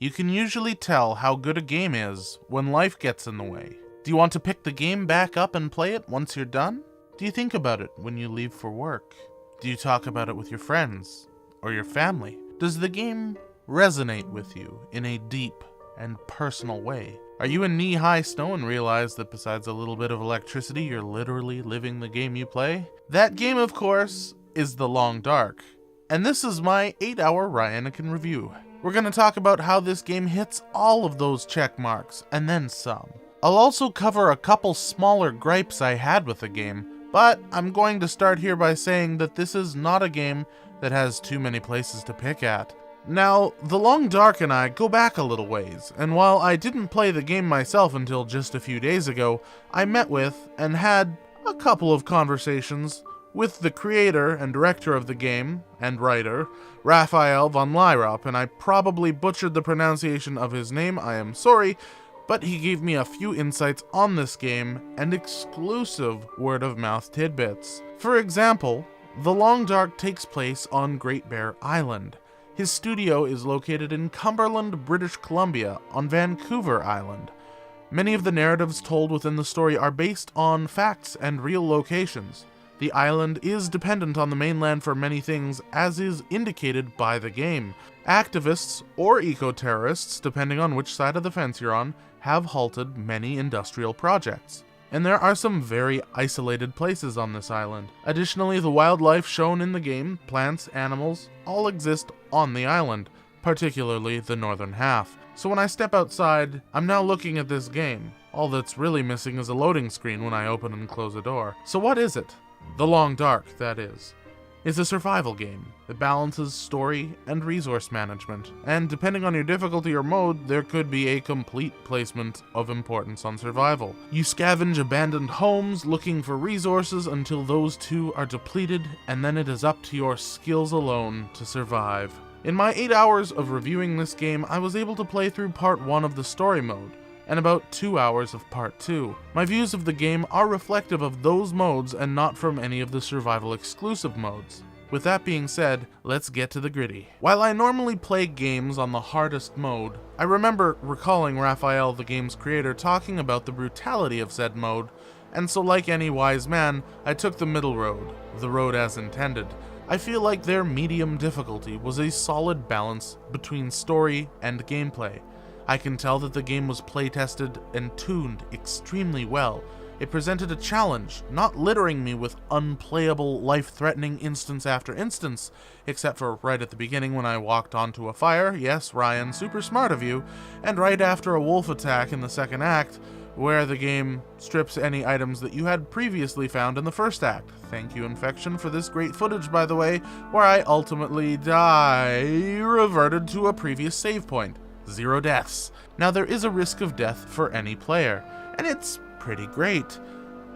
You can usually tell how good a game is when life gets in the way. Do you want to pick the game back up and play it once you're done? Do you think about it when you leave for work? Do you talk about it with your friends or your family? Does the game resonate with you in a deep and personal way? Are you in knee-high snow and realize that besides a little bit of electricity, you're literally living the game you play? That game, of course, is The Long Dark. And this is my 8-hour Ryeniken review. We're going to talk about how this game hits all of those check marks, and then some. I'll also cover a couple smaller gripes I had with the game, but I'm going to start here by saying that this is not a game that has too many places to pick at. Now, The Long Dark and I go back a little ways, and while I didn't play the game myself until just a few days ago, I met with and had a couple of conversations with the creator and director of the game, and writer, Raphael von Lyrop, and I probably butchered the pronunciation of his name, I am sorry, but he gave me a few insights on this game and exclusive word-of-mouth tidbits. For example, The Long Dark takes place on Great Bear Island. His studio is located in Cumberland, British Columbia, on Vancouver Island. Many of the narratives told within the story are based on facts and real locations. The island is dependent on the mainland for many things, as is indicated by the game. Activists, or eco-terrorists, depending on which side of the fence you're on, have halted many industrial projects. And there are some very isolated places on this island. Additionally, the wildlife shown in the game, plants, animals, all exist on the island, particularly the northern half. So when I step outside, I'm now looking at this game. All that's really missing is a loading screen when I open and close a door. So what is it? The Long Dark, that is. It's a survival game that balances story and resource management, and depending on your difficulty or mode, there could be a complete placement of importance on survival. You scavenge abandoned homes looking for resources until those too are depleted, and then it is up to your skills alone to survive. In my 8 hours of reviewing this game, I was able to play through part 1 of the story mode, and about 2 hours of part 2. My views of the game are reflective of those modes and not from any of the survival exclusive modes. With that being said, let's get to the gritty. While I normally play games on the hardest mode, I remember recalling Raphael, the game's creator, talking about the brutality of said mode, and so like any wise man, I took the middle road, the road as intended. I feel like their medium difficulty was a solid balance between story and gameplay. I can tell that the game was playtested and tuned extremely well. It presented a challenge, not littering me with unplayable, life-threatening instance after instance, except for right at the beginning when I walked onto a fire, yes, Ryan, super smart of you, and right after a wolf attack in the second act, where the game strips any items that you had previously found in the first act. Thank you, Infection, for this great footage, by the way, where I ultimately reverted to a previous save point. 0 deaths. Now there is a risk of death for any player, and it's pretty great.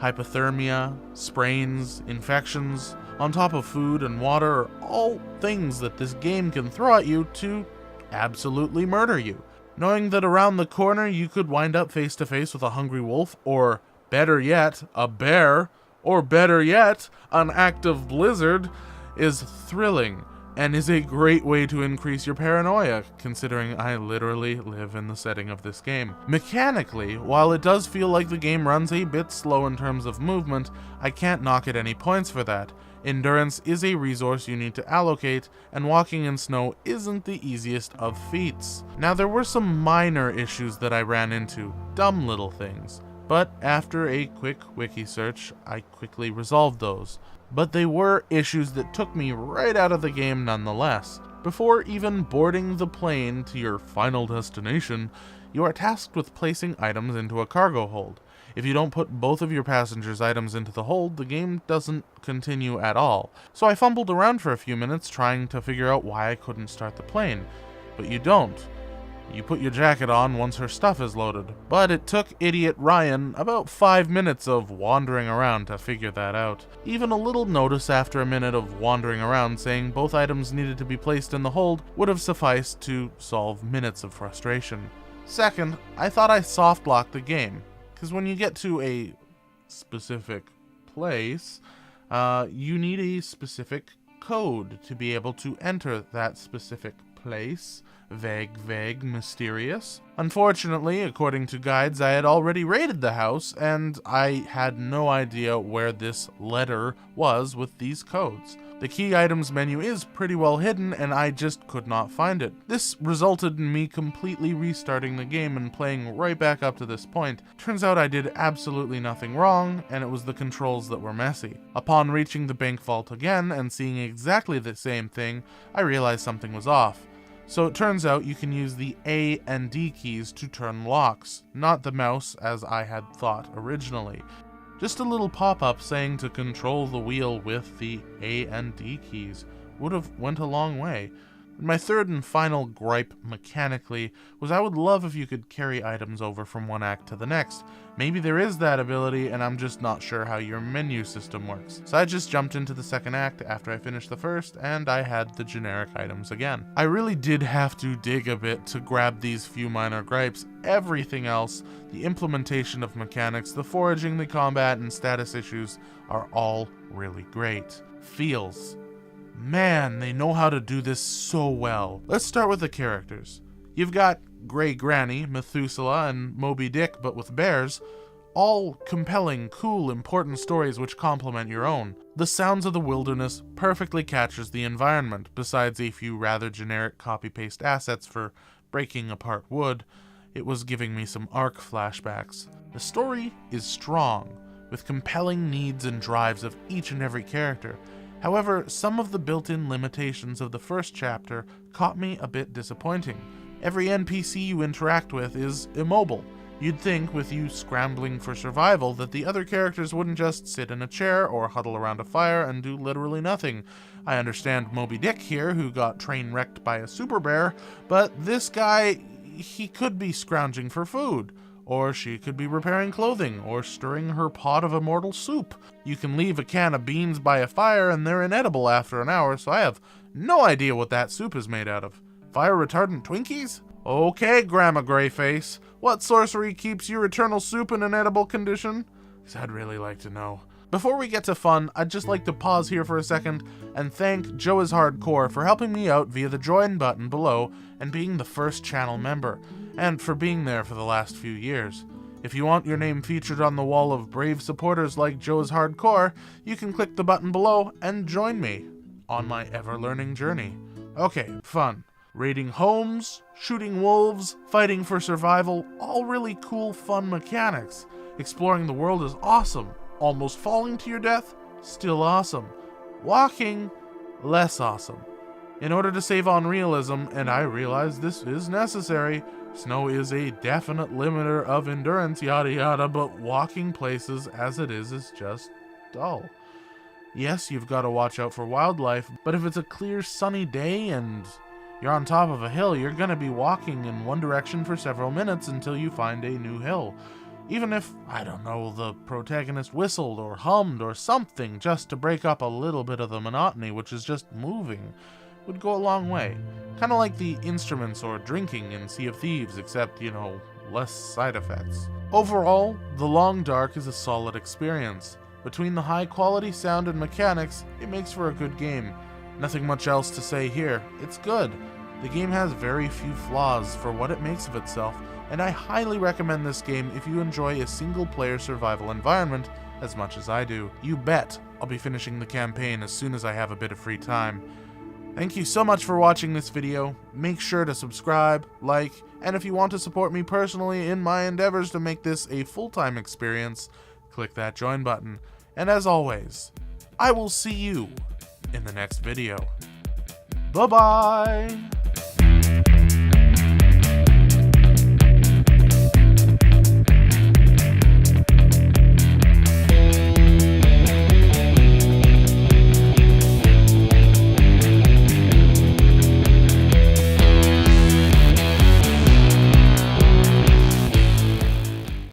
Hypothermia, sprains, infections, on top of food and water are all things that this game can throw at you to absolutely murder you. Knowing that around the corner you could wind up face to face with a hungry wolf, or better yet, a bear, or better yet, an active blizzard, is thrilling. And is a great way to increase your paranoia, considering I literally live in the setting of this game. Mechanically, while it does feel like the game runs a bit slow in terms of movement, I can't knock it any points for that. Endurance is a resource you need to allocate, and walking in snow isn't the easiest of feats. Now there were some minor issues that I ran into, dumb little things, but after a quick wiki search, I quickly resolved those. But they were issues that took me right out of the game nonetheless. Before even boarding the plane to your final destination, you are tasked with placing items into a cargo hold. If you don't put both of your passengers' items into the hold, the game doesn't continue at all. So I fumbled around for a few minutes trying to figure out why I couldn't start the plane. But you don't. You put your jacket on once her stuff is loaded. But it took idiot Ryan about 5 minutes of wandering around to figure that out. Even a little notice after a minute of wandering around saying both items needed to be placed in the hold would have sufficed to solve minutes of frustration. Second, I thought I soft-locked the game, because when you get to a specific place, you need a specific code to be able to enter that specific place. Vague, mysterious. Unfortunately, according to guides, I had already raided the house, and I had no idea where this letter was with these codes. The key items menu is pretty well hidden, and I just could not find it. This resulted in me completely restarting the game and playing right back up to this point. Turns out I did absolutely nothing wrong, and it was the controls that were messy. Upon reaching the bank vault again and seeing exactly the same thing, I realized something was off. So it turns out you can use the A and D keys to turn locks, not the mouse as I had thought originally. Just a little pop-up saying to control the wheel with the A and D keys would have went a long way. My third and final gripe mechanically was I would love if you could carry items over from one act to the next. Maybe there is that ability and I'm just not sure how your menu system works. So I just jumped into the second act after I finished the first and I had the generic items again. I really did have to dig a bit to grab these few minor gripes. Everything else, the implementation of mechanics, the foraging, the combat, and status issues are all really great. Feels. Man, they know how to do this so well. Let's start with the characters. You've got Grey Granny, Methuselah, and Moby Dick, but with bears. All compelling, cool, important stories which complement your own. The sounds of the wilderness perfectly captures the environment, besides a few rather generic copy-paste assets for breaking apart wood. It was giving me some Ark flashbacks. The story is strong, with compelling needs and drives of each and every character. However, some of the built-in limitations of the first chapter caught me a bit disappointing. Every NPC you interact with is immobile. You'd think, with you scrambling for survival, that the other characters wouldn't just sit in a chair or huddle around a fire and do literally nothing. I understand Moby Dick here, who got train wrecked by a super bear, but this guy, he could be scrounging for food. Or she could be repairing clothing, or stirring her pot of immortal soup. You can leave a can of beans by a fire and they're inedible after an hour, so I have no idea what that soup is made out of. Fire-retardant Twinkies? Okay, Grandma Greyface, what sorcery keeps your eternal soup in an edible condition? 'Cause I'd really like to know. Before we get to fun, I'd just like to pause here for a second and thank Joe is Hardcore for helping me out via the join button below and being the first channel member, and for being there for the last few years. If you want your name featured on the wall of brave supporters like Joe is Hardcore, you can click the button below and join me on my ever-learning journey. Okay, fun. Raiding homes, shooting wolves, fighting for survival, all really cool, fun mechanics. Exploring the world is awesome. Almost falling to your death? Still awesome. Walking? Less awesome. In order to save on realism, and I realize this is necessary, snow is a definite limiter of endurance, yada yada, but walking places as it is just dull. Yes, you've got to watch out for wildlife, but if it's a clear sunny day and you're on top of a hill, you're going to be walking in one direction for several minutes until you find a new hill. Even if, I don't know, the protagonist whistled or hummed or something just to break up a little bit of the monotony, which is just moving, would go a long way. Kind of like the instruments or drinking in Sea of Thieves, except, you know, less side effects. Overall, The Long Dark is a solid experience. Between the high quality sound and mechanics, it makes for a good game. Nothing much else to say here. It's good. The game has very few flaws for what it makes of itself, and I highly recommend this game if you enjoy a single-player survival environment as much as I do. You bet I'll be finishing the campaign as soon as I have a bit of free time. Thank you so much for watching this video. Make sure to subscribe, like, and if you want to support me personally in my endeavors to make this a full-time experience, click that join button. And as always, I will see you in the next video. Bye-bye!